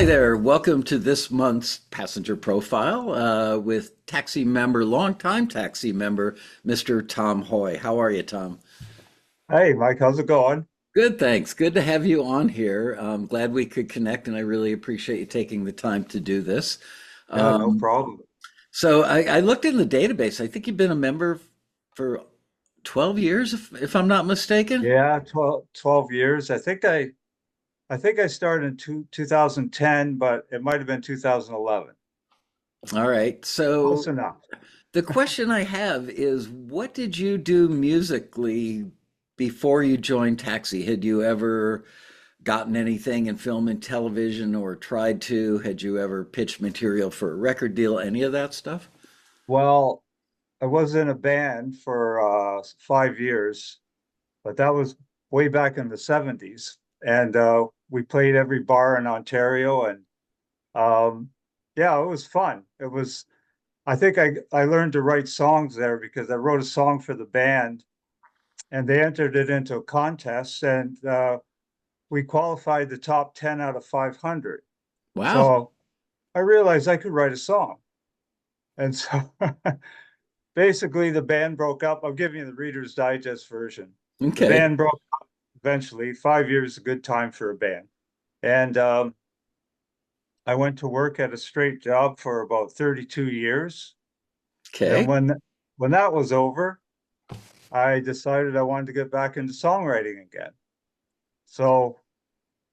there. Welcome to this month's passenger profile with taxi member, longtime taxi member, Mr. Tom Hoy. How are you, Tom? Hey, Mike, how's it going? Good, thanks. Good to have you on here. I'm glad we could connect, and I really appreciate you taking the time to do this. Yeah, no Um, problem. so I looked in the database. I think you've been a member for 12 years, if I'm not mistaken. Yeah, 12 years. I think I started in 2010, but it might have been 2011. All right. Close So enough. the question I have is, what did you do musically before you joined Taxi? Had you ever gotten anything in film and television or tried to? Had you ever pitched material for a record deal? Any of that stuff? Well, I was in a band for 5 years, but that was way back in the 70s. And we played every bar in Ontario and um yeah, it was fun. I think I learned to write songs there because I wrote a song for the band and they entered it into a contest and we qualified the top 10 out of 500. Wow. So I realized I could write a song. And so basically the band broke up. I'm giving you the Reader's Digest version. The Okay. band broke up eventually. 5 years is a good time for a band. And I went to work at a straight job for about 32 years. And Okay. when that was over, I decided I wanted to get back into songwriting again. So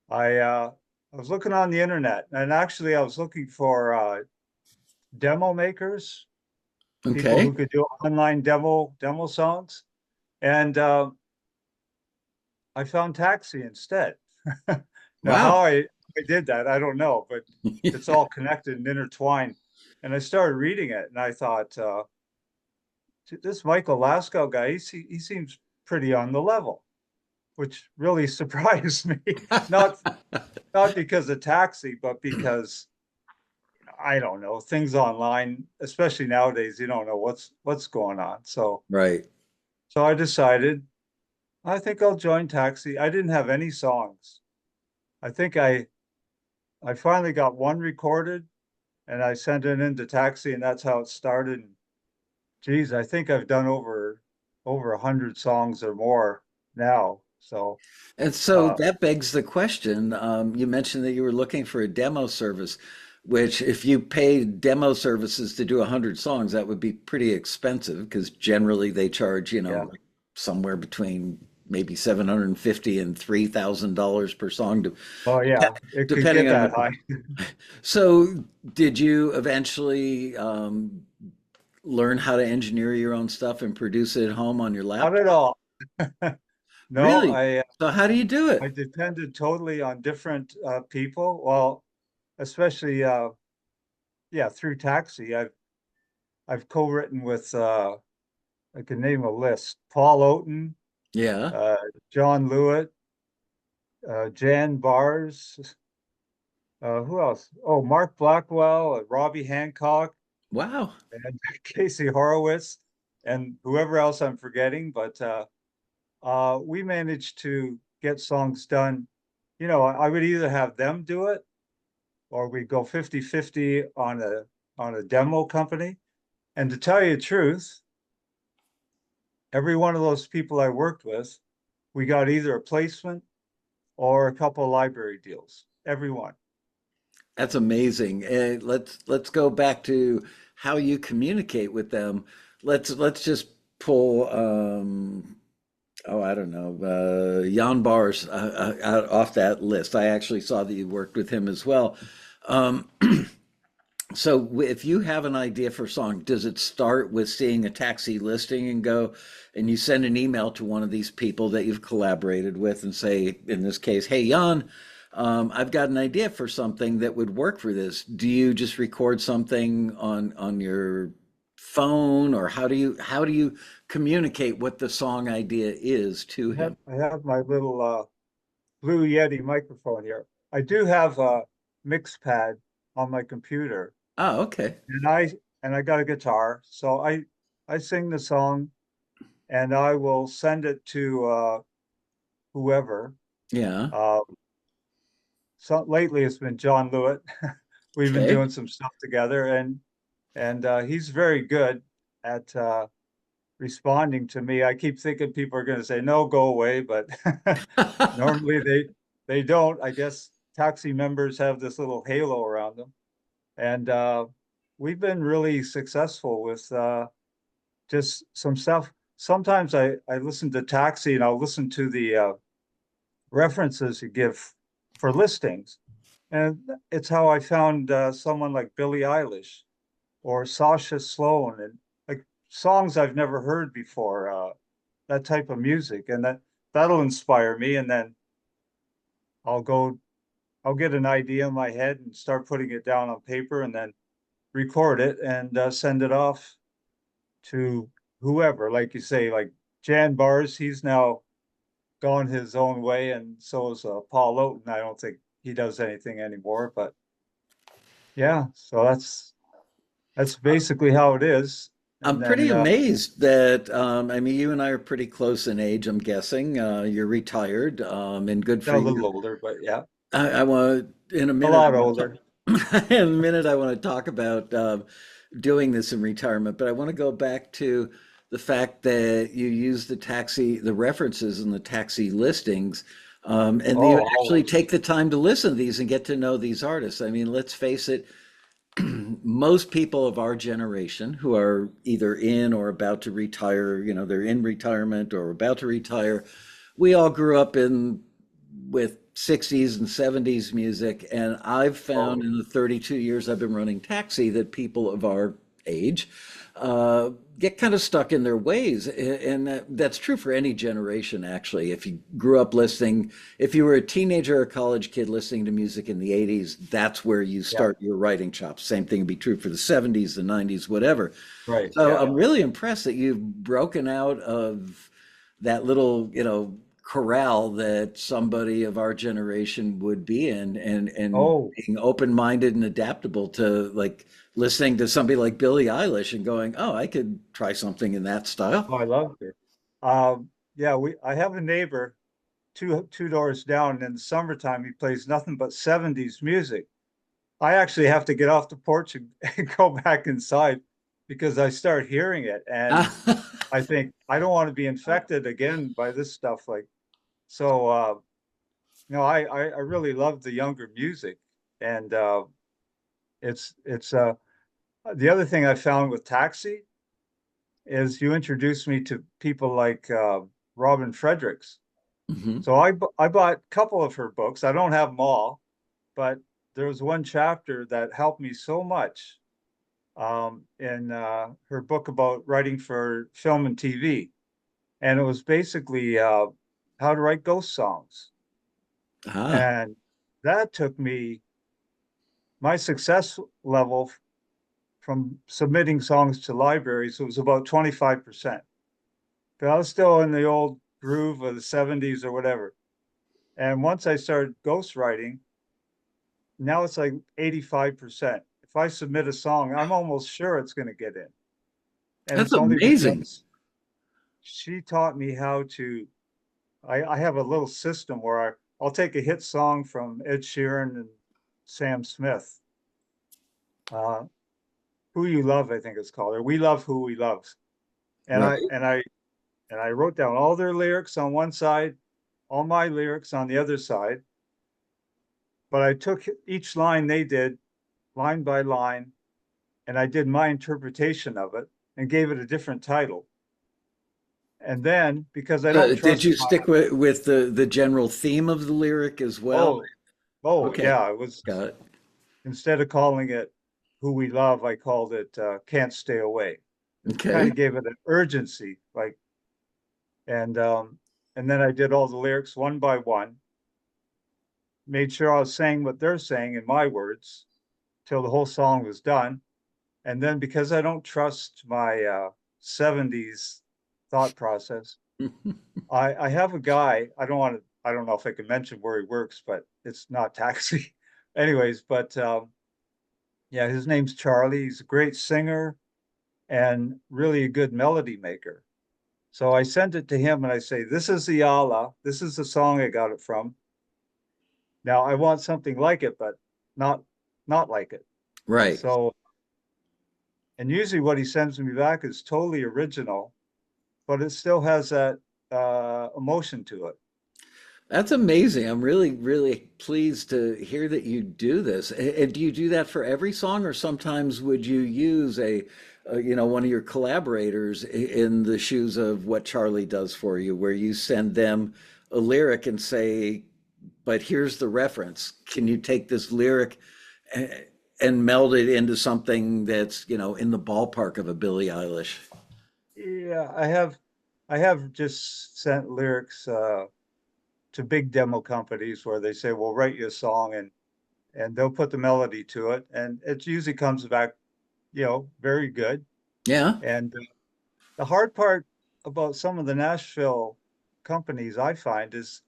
I was looking on the internet, and actually I was looking for demo makers, people who Okay. could do online demo songs, and I found Taxi instead. Now, how Wow. I did that, I don't know, but it's all connected and intertwined. And I started reading it, and I thought, this Michael Laskow guy, he seems pretty on the level, which really surprised me. Not not because of Taxi, but because I don't know, things online, especially nowadays, you don't know what's going on. Right. So I decided I think I'll join Taxi. I didn't have any songs. I think I finally got one recorded and I sent it into Taxi and that's how it started. And geez, I think I've done over 100 songs or more now. So And so uh that begs the question. You mentioned that you were looking for a demo service, which if you paid demo services to do 100 songs, that would be pretty expensive because generally they charge, yeah. like somewhere between maybe 750 and $3,000 per song, Oh yeah, it could depending get on that the. high. So did you eventually learn how to engineer your own stuff and produce it at home on your Not at laptop? all. No, Really? So how do you do I it? depended totally on different people. Well, especially yeah, through Taxi. I've co-written with I can name a list. Paul Oaten, Yeah. uh, John Lewitt, Jan Bars, who else? Oh, Mark Blackwell, Robbie Hancock, Wow. and Casey Horowitz, and whoever else I'm forgetting. But we managed to get songs done. You know, I would either have them do it or we go 50-50 on a demo company. And to tell you the truth, every one of those people I worked with, we got either a placement or a couple of library deals. Every one. That's amazing. And let's go back to how you communicate with them. Let's just pull oh, I don't know, Jan Bars out off that list. I actually saw that you worked with him as well. Um, so if you have an idea for a song, does it start with seeing a taxi listing and go and you send an email to one of these people that you've collaborated with and say, in this case, hey, Jan, I've got an idea for something that would work for this. Do you just record something on your phone, or how do you communicate what the song idea is to him? I have my little Blue Yeti microphone here. I do have a mix pad on my computer, Oh, okay. and I got a guitar, so I sing the song and I will send it to whoever. Yeah. Uh, so lately it's been John Lewitt. We've been Okay. doing some stuff together, and he's very good at responding to me. I keep thinking people are going to say no, go away, but normally they don't. I guess taxi members have this little halo around them, and we've been really successful with just some stuff. Sometimes I listen to taxi and I'll listen to the references you give for listings. And it's how I found someone like Billie Eilish or Sasha Sloan and like songs I've never heard before, that type of music. And that'll inspire me. And then I'll go, I'll get an idea in my head and start putting it down on paper and then record it and send it off to whoever, like you say, like Jan Bars, he's now gone his own way, and so is Paul Oaten. I don't think he does anything anymore, but yeah, so that's basically how it is. And I'm pretty then amazed that, I mean, you and I are pretty close in age, I'm guessing. You're retired, and good a for you. little older, but yeah, I want, in a a minute, lot older. in a minute, I want to talk about doing this in retirement, but I want to go back to the fact that you use the references in the taxi listings, and you Oh, actually always. take the time to listen to these and get to know these artists. I mean, let's face it, most people of our generation who are either in or about to retire, they're in retirement or about to retire, we all grew up in with 60s and 70s music. And I've found Oh, in the 32 years I've been running taxi that people of our age uh, get kind of stuck in their ways. And that's true for any generation, actually. If you grew up listening, if you were a teenager or a college kid listening to music in the 80s, that's where you yeah, start your writing chops. Same thing would be true for the 70s, the 90s, whatever. right, So yeah. I'm really impressed that you've broken out of that little, corral that somebody of our generation would be in, and Oh, being open-minded and adaptable to like listening to somebody like Billie Eilish and going, "Oh, I could try something in that style." I loved it. Yeah, I have a neighbor two doors down, and in the summertime he plays nothing but 70s music. I actually have to get off the porch and go back inside because I start hearing it and I think I don't want to be infected again by this stuff. Like, so, I really love the younger music, and it's the other thing I found with Taxi is you introduced me to people like Robin Fredericks. Mhm. So I bought a couple of her books. I don't have them all, but there was one chapter that helped me so much in her book about writing for film and TV. And it was basically how to write ghost songs. Ah, And that took me, my success level from submitting songs to libraries, it was about 25%. But I was still in the old groove of the 70s or whatever. And once I started ghostwriting, now it's like 85%. If I submit a song, I'm almost sure it's going to get in. And that's it's only amazing. because she taught me how to. I have a little system where I'll take a hit song from Ed Sheeran and Sam Smith. Uh, Who You Love, I think it's called, or We Love Who We Love. And I Right. and I and I wrote down all their lyrics on one side, all my lyrics on the other side. But I took each line they did, line by line, and I did my interpretation of it and gave it a different title. And then because I don't Did trust you my stick with the general theme of the lyric as well? oh oh Okay, yeah, it was got it. instead of calling it Who We Love, I called it Can't Stay Away. Kind Okay. of gave it an urgency, like and um and then I did all the lyrics one by one, made sure I was saying what they're saying in my words till the whole song was done. And then because I don't trust my 70s thought process, I have a guy, I don't know if I can mention where he works, but it's not taxi. Anyways, but yeah, his name's Charlie. He's a great singer and really a good melody maker. So I sent it to him and I say, this is the Allah. This is the song I got it from. Now I want something like it, but not not like it. And Right. so, and usually what he sends me back is totally original, but it still has that emotion to it. That's amazing. I'm really, really pleased to hear that you do this. And do you do that for every song, or sometimes would you use one of your collaborators in the shoes of what Charlie does for you, where you send them a lyric and say, but here's the reference. Can you take this lyric a- and meld it into something that's, in the ballpark of a Billie Eilish? Yeah, I have just sent lyrics to big demo companies where they say, "We'll write you a song," and they'll put the melody to it, and it usually comes back, very good. Yeah, And the hard part about some of the Nashville companies I find is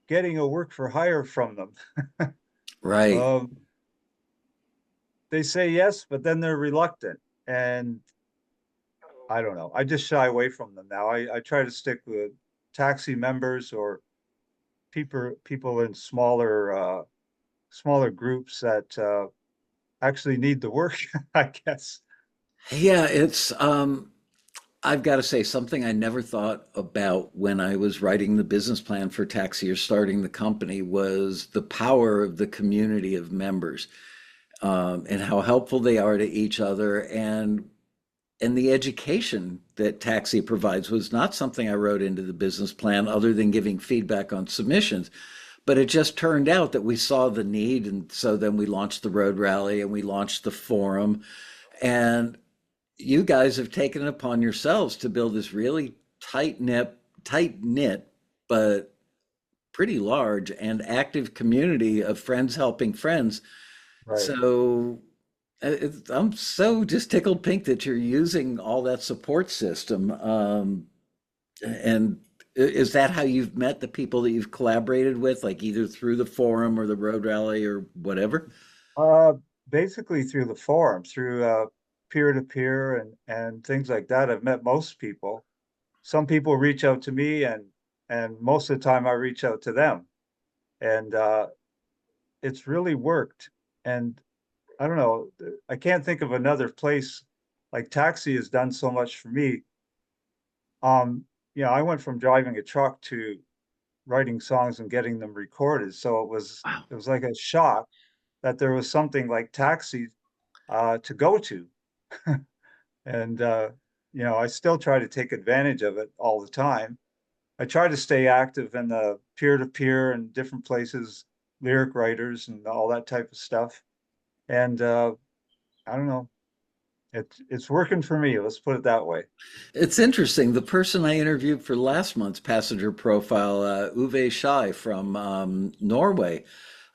getting a work for hire from them. right. Um, they say yes, but then they're reluctant, and I don't know. I just shy away from them now. I try to stick with taxi members or people in smaller groups that actually need the work, I guess. Yeah, I've got to say something I never thought about when I was writing the business plan for Taxi or starting the company was the power of the community of members, and how helpful they are to each other, and the education that Taxi provides was not something I wrote into the business plan other than giving feedback on submissions. But it just turned out that we saw the need, and so then we launched the road rally and we launched the forum, and you guys have taken it upon yourselves to build this really tight knit, but pretty large and active community of friends helping friends. Right. So I'm so just tickled pink that you're using all that support system. And is that how you've met the people that you've collaborated with, like either through the forum or the road rally or whatever? Uh, Basically through the forum, through peer to peer and things like that. I've met most people. Some people reach out to me, and most of the time I reach out to them, and it's really worked. And I don't know, I can't think of another place like Taxi has done so much for me. Um, I went from driving a truck to writing songs and getting them recorded, so Wow. it was like a shock that there was something like Taxi to go to. And I still try to take advantage of it all the time. I try to stay active in the peer to peer and different places, lyric writers and all that type of stuff. And I don't know, it's working for me. Let's put it that way. It's interesting. The person I interviewed for last month's passenger profile, Uwe Schei from Norway,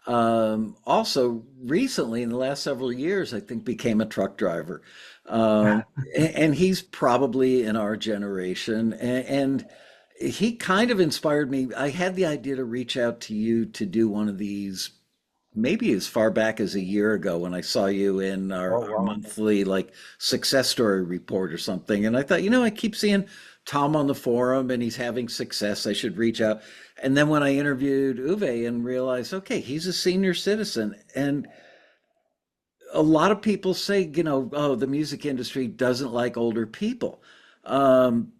also recently in the last several years, I think became a truck driver. And he's probably in our generation. And he kind of inspired me. I had the idea to reach out to you to do one of these maybe as far back as a year ago when I saw you in Oh, our wow. monthly like success story report or something. And I thought, I keep seeing Tom on the forum and he's having success. I should reach out. And then when I interviewed Uwe and realized, okay, he's a senior citizen. And a lot of people say, oh, the music industry doesn't like older people. Um,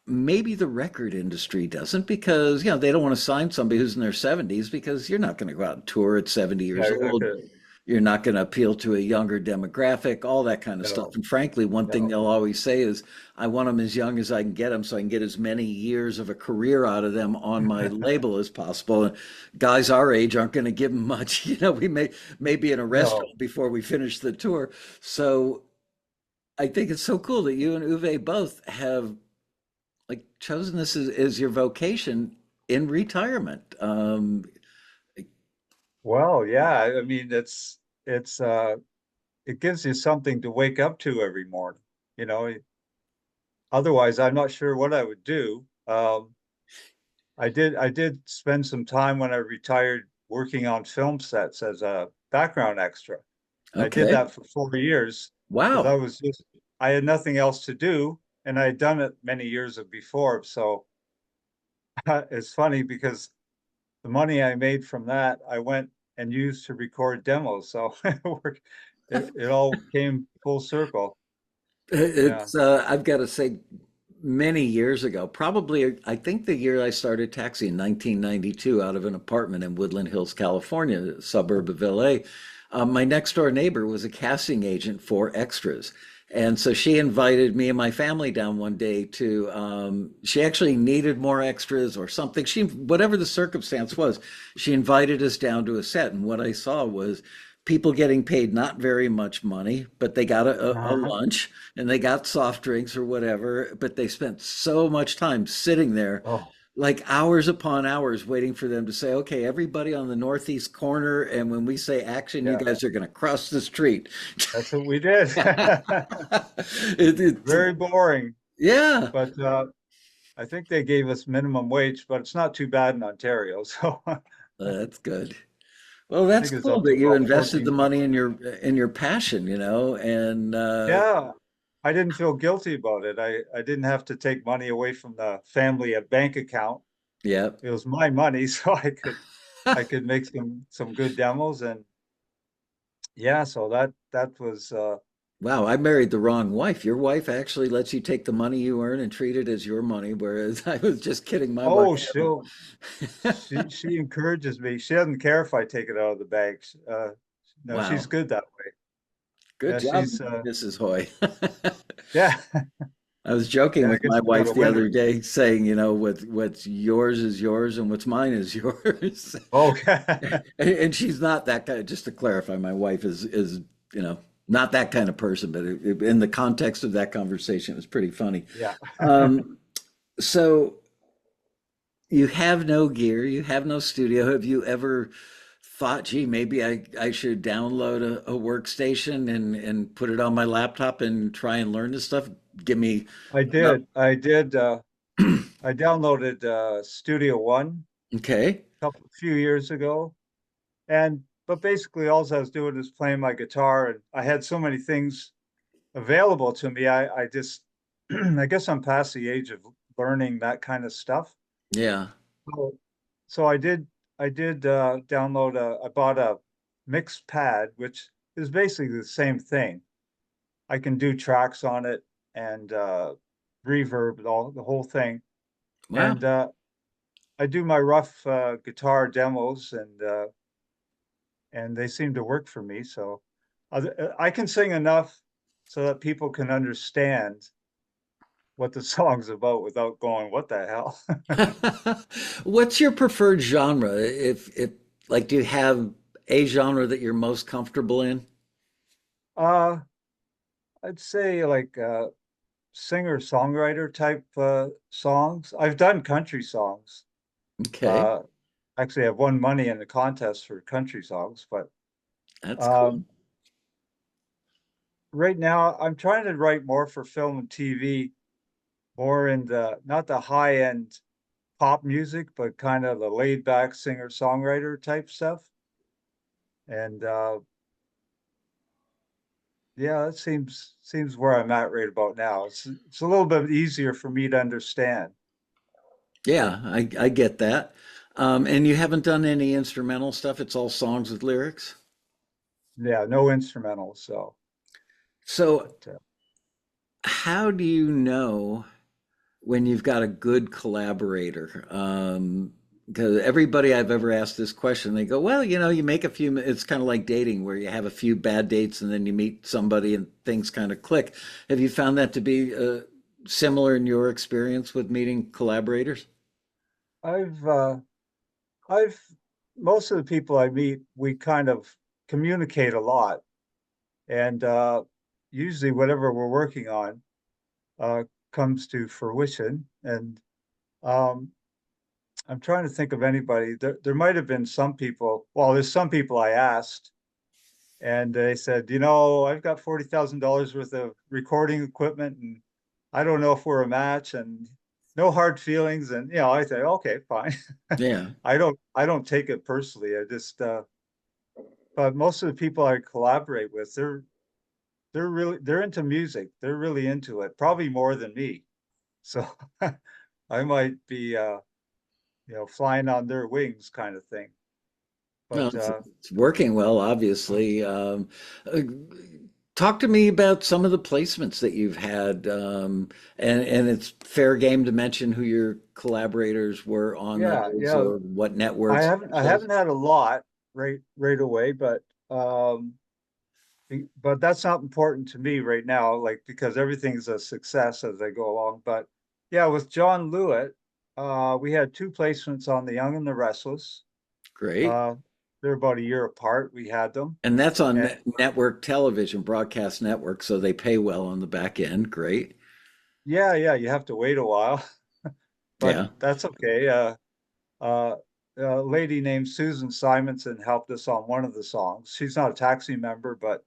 Maybe the record industry doesn't because, they don't want to sign somebody who's in their 70s because you're not going to go out and tour at 70 Yeah, years you're not old. gonna, You're not going to appeal to a younger demographic, all that kind of stuff. no, And frankly, one thing no, they'll always say is, I want them as young as I can get them so I can get as many years of a career out of them on my label as possible. And guys our age aren't going to give them much. We may be in a no. restaurant before we finish the tour. So I think it's so cool that you and Uwe both have like chosen this as your vocation in retirement. Well, yeah, I mean, it's it gives you something to wake up to every morning. You know, Otherwise, I'm not sure what I would do. I did spend some time when I retired working on film sets as a background extra. I did Okay. that for 4 years because Wow. I had nothing else to do, and I had done it many years before. So it's funny because the money I made from that, I went and used to record demos. So it all came full circle. Yeah. I've got to say, many years ago, probably, I think the year I started taxiing, 1992, out of an apartment in Woodland Hills, California, a suburb of LA. My next door neighbor was a casting agent for extras. And so she invited me and my family down one day to, she actually needed more extras or something. Whatever the circumstance was, she invited us down to a set. And what I saw was people getting paid not very much money, but they got a Uh-huh. lunch and they got soft drinks or whatever, but they spent so much time sitting there, Oh, like hours upon hours, waiting for them to say, okay, everybody on the northeast corner. And when we say action, you yeah. guys are going to cross the street. That's what we did. It, Very boring, yeah, but I think they gave us minimum wage, but it's not too bad in Ontario. So I that's good. Well, that's think it's cool up to that you about invested the 14 money bucks. in your passion, and Yeah, I didn't feel guilty about it. I didn't have to take money away from the family at bank account. yeah. It was my money, so I could make some good demos, and yeah, so that was Wow, I married the wrong wife. Your wife actually lets you take the money you earn and treat it as your money, whereas I was just kidding my wife oh, out of she encourages me. She doesn't care if I take it out of the bank. No, she's Wow, good that way. good Yeah, job, she's Mrs. Hoy. yeah, I was joking yeah, I with guess my we got wife a the winner. other day, saying, what's yours is yours and what's mine is yours. Okay. And she's not that kind. Just to clarify, my wife is you know not that kind of person, but in the context of that conversation, it was pretty funny. Yeah. Um, so you have no gear, you have no studio. Have you ever thought, gee, maybe I should download a workstation and put it on my laptop and try and learn this stuff? Give me I enough. did. I downloaded Studio One Okay. a few years ago, and but basically all I was doing was playing my guitar, and I had so many things available to me. I just I guess I'm past the age of learning that kind of stuff. Yeah. So, so I did download I bought a mix pad, which is basically the same thing. I can do tracks on it and reverb, the whole thing. Wow. And I do my rough guitar demos, and they seem to work for me. So I can sing enough so that people can understand what the song's about without going, "What the hell?" What's your preferred genre? If like, do you have a genre that you're most comfortable in? uh, I'd say like singer-songwriter type songs. I've done country songs. Okay, Uh, Actually, I've won money in the contest for country songs, but that's cool. um, right now I'm trying to write more for film and TV, more in the not the high-end pop music, but kind of the laid-back singer-songwriter type stuff. And yeah, that seems where I'm at right about now. It's a little bit easier for me to understand. Yeah, I get that. And you haven't done any instrumental stuff. It's all songs with lyrics. Yeah, no instrumentals, so So but how do you know when you've got a good collaborator? Because everybody I've ever asked this question, they go, well, you make a few, it's kind of like dating where you have a few bad dates and then you meet somebody and things kind of click. Have you found that to be similar in your experience with meeting collaborators? I've uh I've most of the people I meet, we kind of communicate a lot, and usually whatever we're working on uh, comes to fruition. And um, I'm trying to think of anybody. There might have been some people. Well, there's some people I asked, and they said, I've got $40,000 worth of recording equipment, and I don't know if we're a match, and no hard feelings. And I say, okay, fine. Yeah. I don't take it personally. I just but most of the people I collaborate with, they're into music. They're really into it, probably more than me. So I might be flying on their wings kind of thing. No, But it's working well, obviously. Uh, Talk to me about some of the placements that you've had, and it's fair game to mention who your collaborators were on yeah, those yeah, or what I networks. haven't I haven't had a lot right away, um, but that's not important to me right now, like because everything's a success as I go along. But yeah, with John Lewitt, we had two placements on The Young and the Restless. Great. Uh, they're about a year apart. We had them, And that's on and network television, broadcast network, so they pay well on the back end. Great. yeah, you have to wait a while, but Yeah. that's okay. Uh, a lady named Susan Simonson helped us on one of the songs. She's not a taxi member, but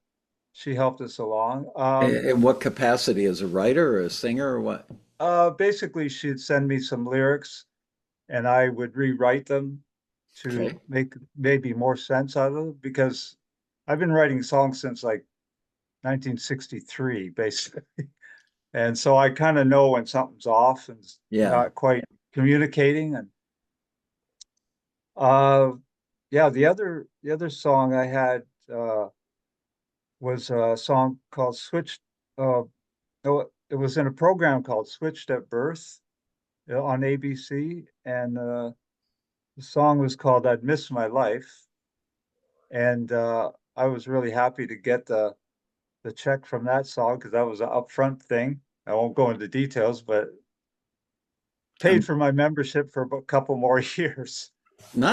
she helped us along. In what capacity? As a writer or a singer or what? Basically, she'd send me some lyrics and I would rewrite them Okay. to make maybe more sense out of them because I've been writing songs since like 1963, basically. And so I kind of know when something's off and Yeah. not quite communicating. And uh, yeah, the other song I had was a song called Switched. No, it was in a program called Switched at Birth on ABC, and the song was called "I'd Miss My Life." And I was really happy to get the check from that song because that was an upfront thing. I won't go into details, but paid Um, for my membership for a couple more years.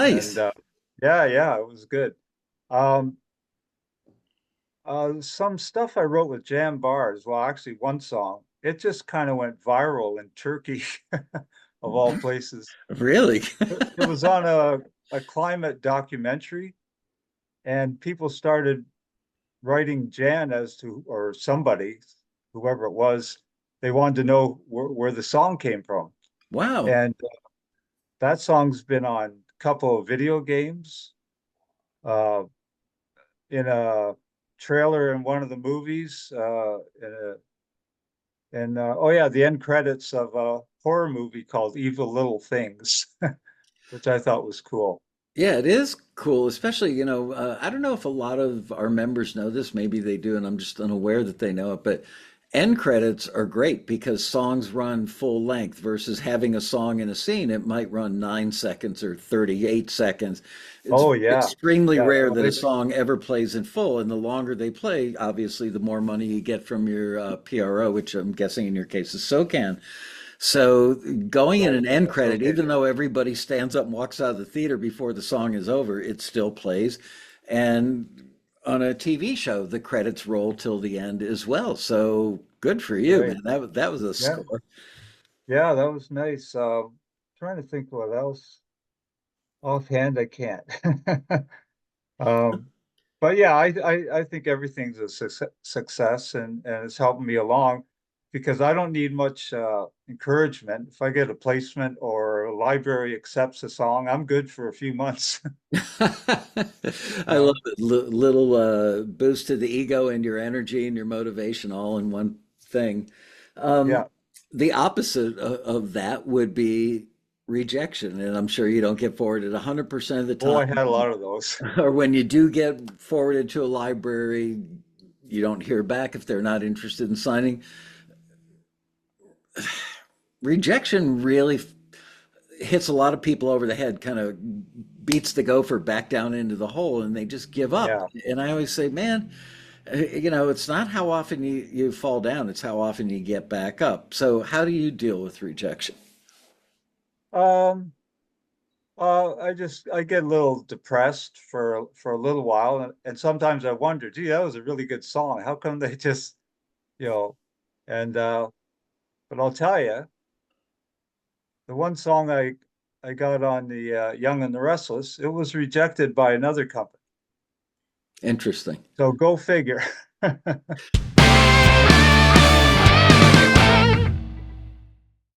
And nice. yeah, it was good. Um, some stuff I wrote with Jam Bars. Well, actually, one song. It just kind of went viral in Turkey, of all places. Really? It was on a climate documentary, and people started writing Jan as to, or somebody, whoever it was, they wanted to know where the song came from. Wow. And that song's been on a couple of video games, uh, in a trailer in one of the movies, oh yeah, the end credits of a horror movie called Evil Little Things, which I thought was cool. Yeah, it is cool, especially, I don't know if a lot of our members know this, maybe they do, and I'm just unaware that they know it, but end credits are great because songs run full length versus having a song in a scene, it might run 9 seconds or 38 seconds. It's Oh yeah, extremely yeah. rare No, that a song ever plays in full, and the longer they play, obviously, the more money you get from your PRO, which I'm guessing in your case is SOCAN. So going in right. an end That's credit, okay. even though everybody stands up and walks out of the theater before the song is over, it still plays. And on a TV show, the credits roll till the end as well. So good for you, Right. man. That was a Yeah, score. yeah. That was nice. Trying to think what else. Offhand, I can't. Um, but yeah, I think everything's a success, and it's helping me along because I don't need much encouragement. If I get a placement or a library accepts a song, I'm good for a few months. I love No, it. Little boost to the ego and your energy and your motivation all in one thing. Um, yeah. the opposite of that would be rejection, and I'm sure you don't get forwarded 100% of the Oh, time. I had a lot of those. Or when you do get forwarded to a library, you don't hear back if they're not interested in signing. Rejection really hits a lot of people over the head, kind of beats the gopher back down into the hole, and they just give up. Yeah. And I always say, man, it's not how often you fall down, it's how often you get back up. So, how do you deal with rejection? Um, I get a little depressed for a little while, and sometimes I wonder, gee, that was a really good song. How come they just, you know, and but I'll tell you, the one song I got on the Young and the Restless, it was rejected by another company. Interesting. So go figure.